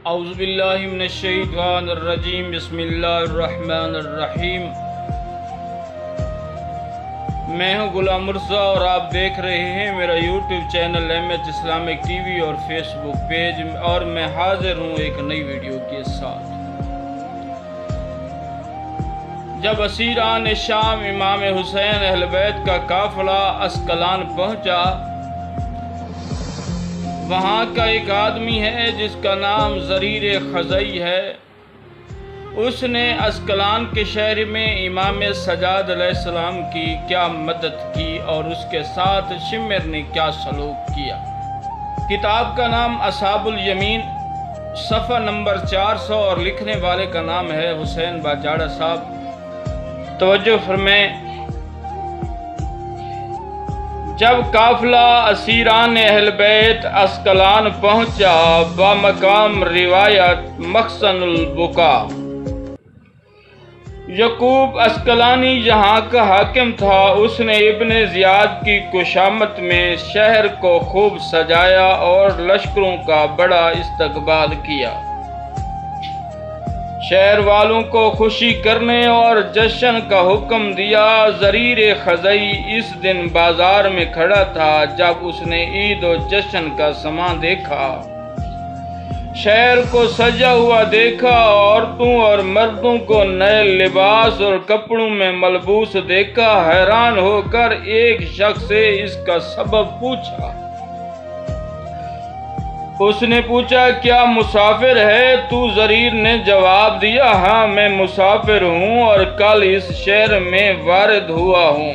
اعوذ باللہ من الشیطان الرجیم بسم اللہ الرحمن الرحیم۔ میں ہوں غلام مرزا اور آپ دیکھ رہے ہیں میرا YouTube channel MH Islamic T V اور فیس بک پیج، اور میں حاضر ہوں ایک نئی ویڈیو کے ساتھ۔ جب اسیران شام امام حسین اہل بیت کا قافلہ اسقلان پہنچا، وہاں کا ایک آدمی ہے جس کا نام زریر خزئی ہے۔ اس نے اسقلان کے شہر میں امام سجاد علیہ السلام کی کیا مدد کی اور اس کے ساتھ شمر نے کیا سلوک کیا۔ کتاب کا نام اصحاب الیمین، صفحہ نمبر 400، اور لکھنے والے کا نام ہے حسین باجاڑا صاحب۔ توجہ فرمائیں۔ جب قافلہ اسیران اہل بیت اسقلان پہنچا، بمقام روایت مخزن البقا، یعقوب اسقلانی یہاں کا حاکم تھا۔ اس نے ابن زیاد کی کشامت میں شہر کو خوب سجایا اور لشکروں کا بڑا استقبال کیا۔ شہر والوں کو خوشی کرنے اور جشن کا حکم دیا۔ زریر خزئی اس دن بازار میں کھڑا تھا۔ جب اس نے عید و جشن کا سامان دیکھا، شہر کو سجا ہوا دیکھا، عورتوں اور مردوں کو نئے لباس اور کپڑوں میں ملبوس دیکھا، حیران ہو کر ایک شخص سے اس کا سبب پوچھا۔ اس نے پوچھا، کیا مسافر ہے تو؟ زریر نے جواب دیا، ہاں میں مسافر ہوں اور کل اس شہر میں وارد ہوا ہوں۔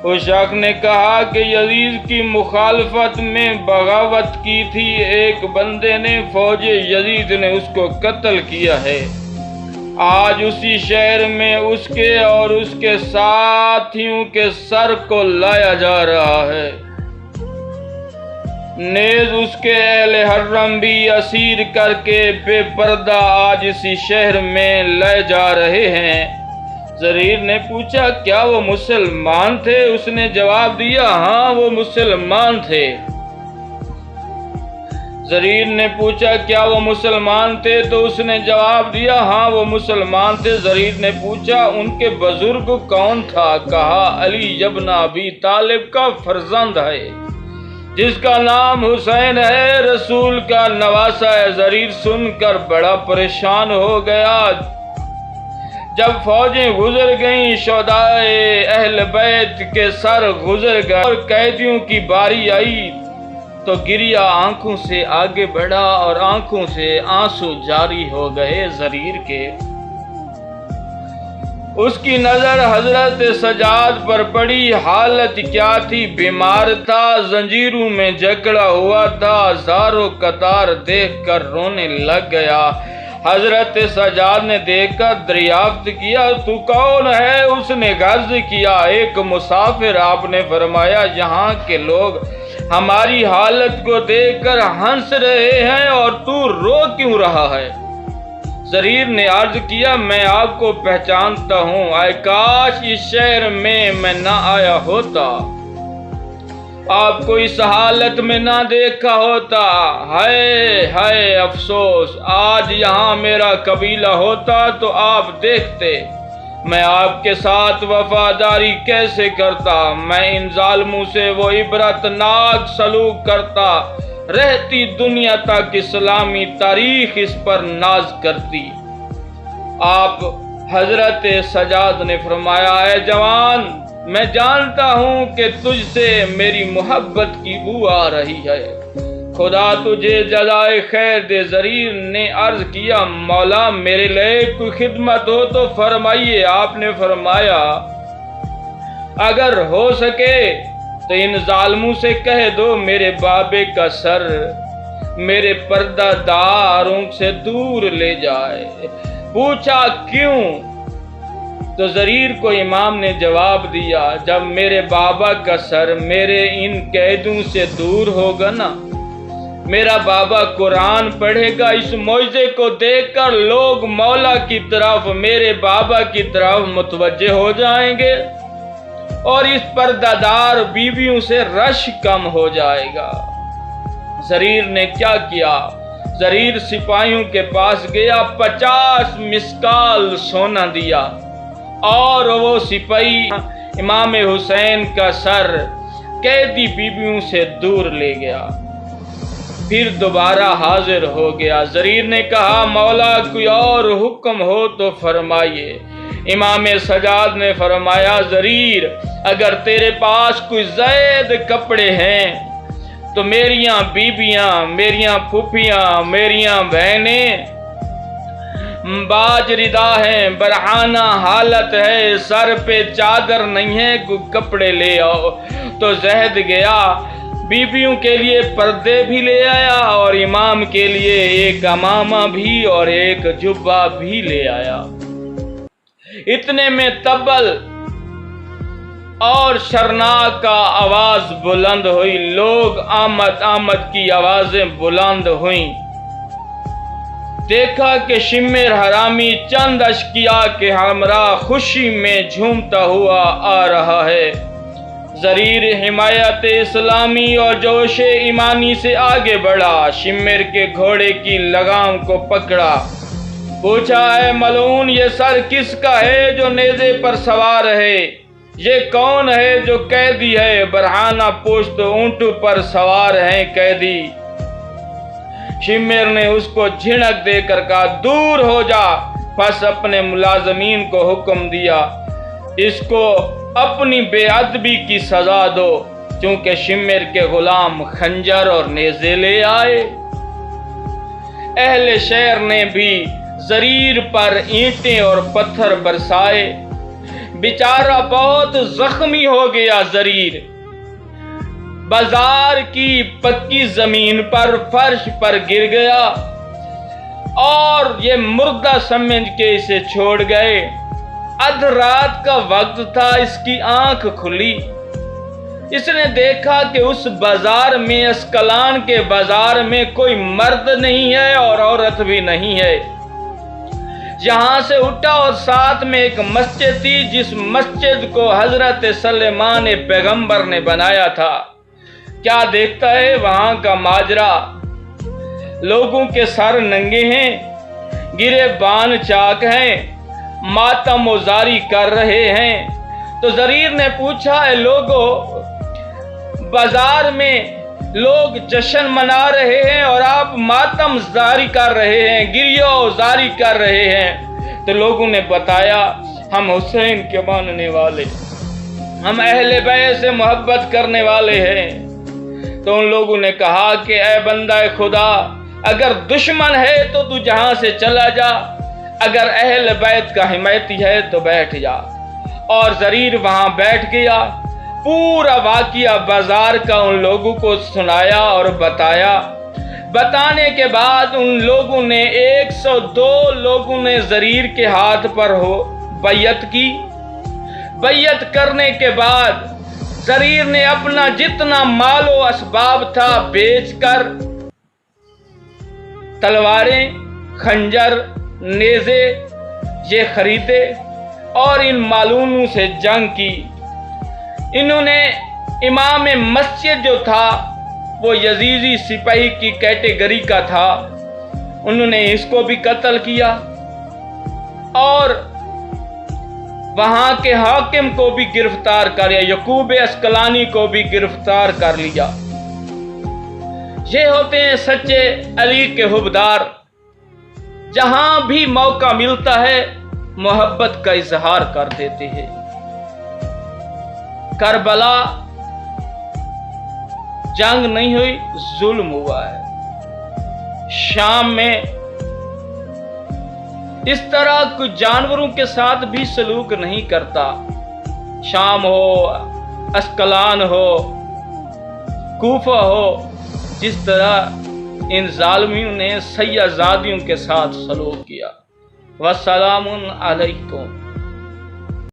اس شخص نے کہا کہ یزید کی مخالفت میں بغاوت کی تھی، ایک بندے نے، فوج یزید نے اس کو قتل کیا ہے۔ آج اسی شہر میں اس کے اور اس کے ساتھیوں کے سر کو لایا جا رہا ہے۔ نیز اس کے اہل حرم بھی اسیر کر کے بے پردہ آج اسی شہر میں لے جا رہے ہیں۔ زریر نے پوچھا، کیا وہ مسلمان تھے؟ اس نے جواب دیا، ہاں وہ مسلمان تھے۔ زریر نے پوچھا، کیا وہ مسلمان تھے؟ تو اس نے جواب دیا، ہاں وہ مسلمان تھے۔ زریر نے پوچھا، ان کے بزرگ کون تھا؟ کہا، علی ابن ابی طالب کا فرزند ہے جس کا نام حسین ہے، رسول کا نواسا ہے۔ زریر سن کر بڑا پریشان ہو گیا۔ جب فوجیں گزر گئیں، شہدائے اہل بیت کے سر گزر گئے اور قیدیوں کی باری آئی تو گریہ آنکھوں سے آگے بڑھا اور آنکھوں سے آنسو جاری ہو گئے زریر کے۔ اس کی نظر حضرت سجاد پر پڑی۔ حالت کیا تھی؟ بیمار تھا، زنجیروں میں جکڑا ہوا تھا، زارو قطار دیکھ کر رونے لگ گیا۔ حضرت سجاد نے دیکھ کر دریافت کیا، تو کون ہے؟ اس نے عرض کیا، ایک مسافر۔ آپ نے فرمایا، یہاں کے لوگ ہماری حالت کو دیکھ کر ہنس رہے ہیں اور تو رو کیوں رہا ہے؟ زریر نے عرض کیا، میں آپ کو پہچانتا ہوں، اے کاش اس شہر میں نہ آیا ہوتا، آپ کو اس حالت میں نہ دیکھا ہوتا۔ ہائے ہائے افسوس، آج یہاں میرا قبیلہ ہوتا تو آپ دیکھتے میں آپ کے ساتھ وفاداری کیسے کرتا، میں ان ظالموں سے وہ عبرتناک سلوک کرتا، رہتی دنیا تک اسلامی تاریخ اس پر ناز کرتی۔ آپ حضرت سجاد نے فرمایا، اے جوان، میں جانتا ہوں کہ تجھ سے میری محبت کی بو آ رہی ہے، خدا تجھے جزائے خیر دے۔ زریر نے عرض کیا، مولا میرے لیے کوئی خدمت ہو تو فرمائیے۔ آپ نے فرمایا، اگر ہو سکے تو ان ظالموں سے کہہ دو میرے بابے کا سر میرے پردہ داروں سے دور لے جائے۔ پوچھا، کیوں؟ تو زریر کو امام نے جواب دیا، جب میرے بابا کا سر میرے ان قیدوں سے دور ہوگا نا، میرا بابا قرآن پڑھے گا، اس معجزے کو دیکھ کر لوگ مولا کی طرف، میرے بابا کی طرف متوجہ ہو جائیں گے اور اس پردہ دار بیویوں سے رش کم ہو جائے گا۔ زریر نے کیا کیا؟ زریر سپاہیوں کے پاس گیا، 50 مسکال سونا دیا، اور وہ سپاہی امام حسین کا سر قیدی بیویوں سے دور لے گیا، پھر دوبارہ حاضر ہو گیا۔ زریر نے کہا مولا کوئی اور حکم ہو تو فرمائیے۔ امام سجاد نے فرمایا زریر اگر تیرے پاس کوئی زائد کپڑے ہیں تو میریاں بیبیاں، میریاں پھوپھیاں، میریاں بہنیں باج ردا ہیں، برہانہ حالت ہے، سر پہ چادر نہیں ہے، کوئی کپڑے لے آؤ۔ تو زہد گیا، بیویوں کے لیے پردے بھی لے آیا اور امام کے لیے ایک عمامہ بھی اور ایک جبہ بھی لے آیا۔ اتنے میں طبل اور شرناک کا آواز بلند ہوئی، لوگ آمد آمد کی آوازیں بلند ہوئیں۔ دیکھا کہ شمر حرامی چند اشقیاء کے ہمراہ خوشی میں جھومتا ہوا آ رہا ہے۔ زریر حمایت اسلامی اور جوش ایمانی سے آگے بڑھا، شمر کے گھوڑے کی لگام کو پکڑا، پوچھا اے ملعون یہ سر کس کا ہے جو نیزے پر سوار ہے؟ یہ کون ہے جو قیدی ہے؟ برہانہ پشت اونٹ پر سوار ہیں قیدی۔ شمر نے اس کو جھنک دے کر کہا دور ہو جا، پس اپنے ملازمین کو حکم دیا اس کو اپنی بے ادبی کی سزا دو، چونکہ شمر کے غلام خنجر اور نیزے لے آئے۔ اہل شہر نے بھی زریر پر اینٹیں اور پتھر برسائے، بیچارہ بہت زخمی ہو گیا۔ زریر بازار کی پکی زمین پر فرش پر گر گیا اور یہ مردہ سمجھ کے اسے چھوڑ گئے۔ ادھ رات کا وقت تھا، اس کی آنکھ کھلی، اس نے دیکھا کہ اس بازار میں، اسکلان کے بازار میں کوئی مرد نہیں ہے اور عورت بھی نہیں ہے۔ یہاں سے اٹھا اور ساتھ میں ایک مسجد تھی جس مسجد کو حضرت سلیمان پیغمبر نے بنایا تھا۔ کیا دیکھتا ہے وہاں کا ماجرا، لوگوں کے سر ننگے ہیں، گرے بان چاک ہیں، ماتم و زاری کر رہے ہیں۔ تو زریر نے پوچھا اے لوگو، بازار میں لوگ جشن منا رہے ہیں اور آپ ماتم زاری کر رہے ہیں، گریہ و زاری کر رہے ہیں۔ تو لوگوں نے بتایا ہم حسین کے ماننے والے، ہم اہل بیت سے محبت کرنے والے ہیں۔ تو ان لوگوں نے کہا کہ اے بندہ خدا اگر دشمن ہے تو تو جہاں سے چلا جا، اگر اہل بیت کا حمایتی ہے تو بیٹھ جا۔ اور زریر وہاں بیٹھ گیا، پورا واقعہ بازار کا ان لوگوں کو سنایا اور بتایا۔ بتانے کے بعد ان لوگوں نے 102 لوگوں نے زریر کے ہاتھ پر بیعت کی۔ بیعت کرنے کے بعد زریر نے اپنا جتنا مال و اسباب تھا بیچ کر تلواریں، خنجر، نیزے یہ خریدے اور ان مالونوں سے جنگ کی۔ انہوں نے امام مسجد جو تھا وہ یزیدی سپاہی کی کیٹیگری کا تھا، انہوں نے اس کو بھی قتل کیا اور وہاں کے حاکم کو بھی گرفتار کر لیا، یعقوب اسکلانی کو بھی گرفتار کر لیا۔ یہ ہوتے ہیں سچے علی کے حبدار، جہاں بھی موقع ملتا ہے محبت کا اظہار کر دیتے ہیں۔ کربلا جنگ نہیں ہوئی، ظلم ہوا ہے۔ شام میں اس طرح کوئی جانوروں کے ساتھ بھی سلوک نہیں کرتا۔ شام ہو، اسکلان ہو، کوفہ ہو، جس طرح ان ظالمیوں نے سیاح زادیوں کے ساتھ سلوک کیا۔ والسلام علیکم۔